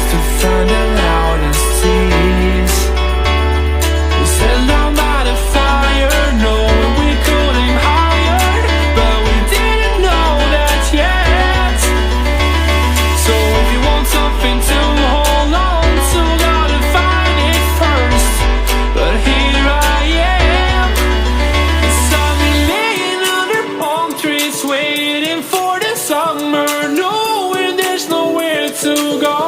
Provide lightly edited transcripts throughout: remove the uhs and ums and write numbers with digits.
just to find the loudest tease. We set down by the fire, knowing we could aim higher, but we didn't know that yet. So if you want something to hold on to, gotta find it first. But here I am, 'cause I've been laying under palm trees, waiting for the summer, knowing there's nowhere to go.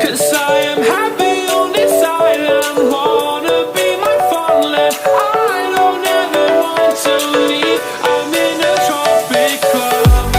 'Cause I am happy on this island, wanna be my farmland. I don't ever want to leave, I'm in a tropic club.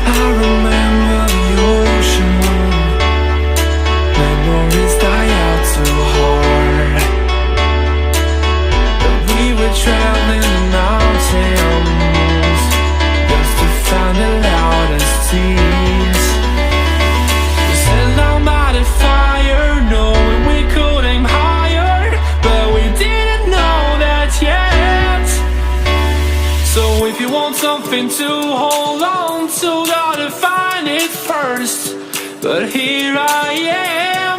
I remember the ocean moon, memories die out too hard. But we were traveling the mountains, just to find the loudest tease. We sat down by the fire, knowing we could aim higher, but we didn't know that yet. So if you want something to hold on to, gotta find it first. But here I am,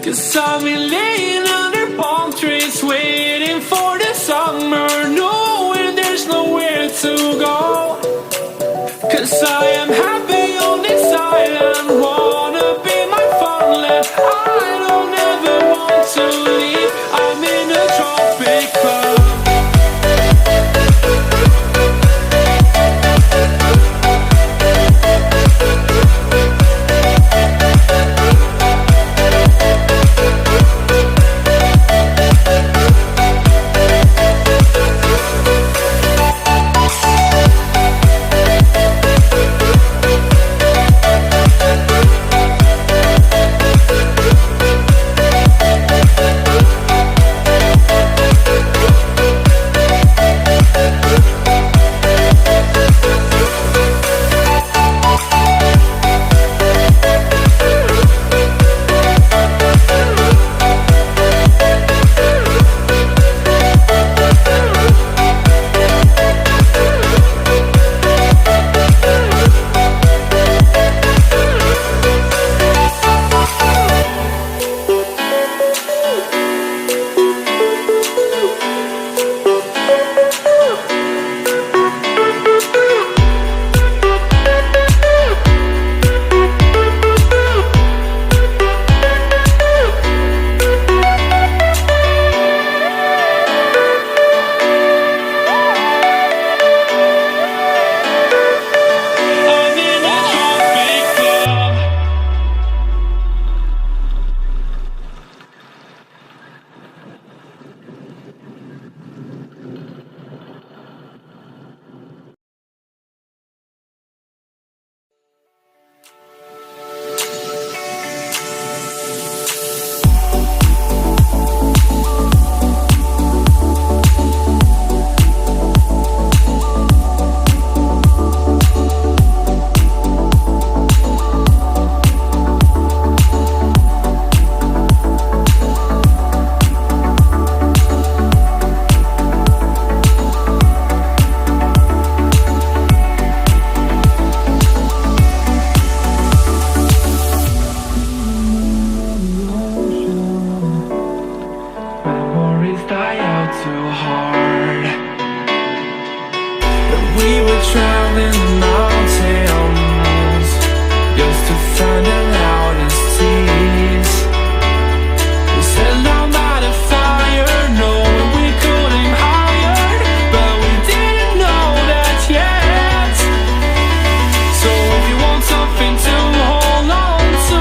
'cause I've been laying under palm trees, waiting for the summer, knowing there's nowhere to go. 'Cause I am happy on this island, wanna be my farmland. I don't ever want to leave, I'm in a tropic club. traveling the mountains just to find the loudest tease. We sat down by the fire, knowing we could aim higher, but we didn't know that yet. So if you want something to hold on to,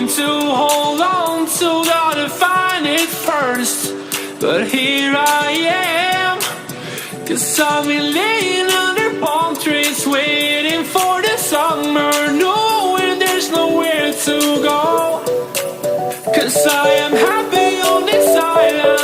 trying to hold on to, gotta find it first. But here I am, 'cause I've been laying under palm trees, waiting for the summer, knowing there's nowhere to go. 'Cause I am happy on this island.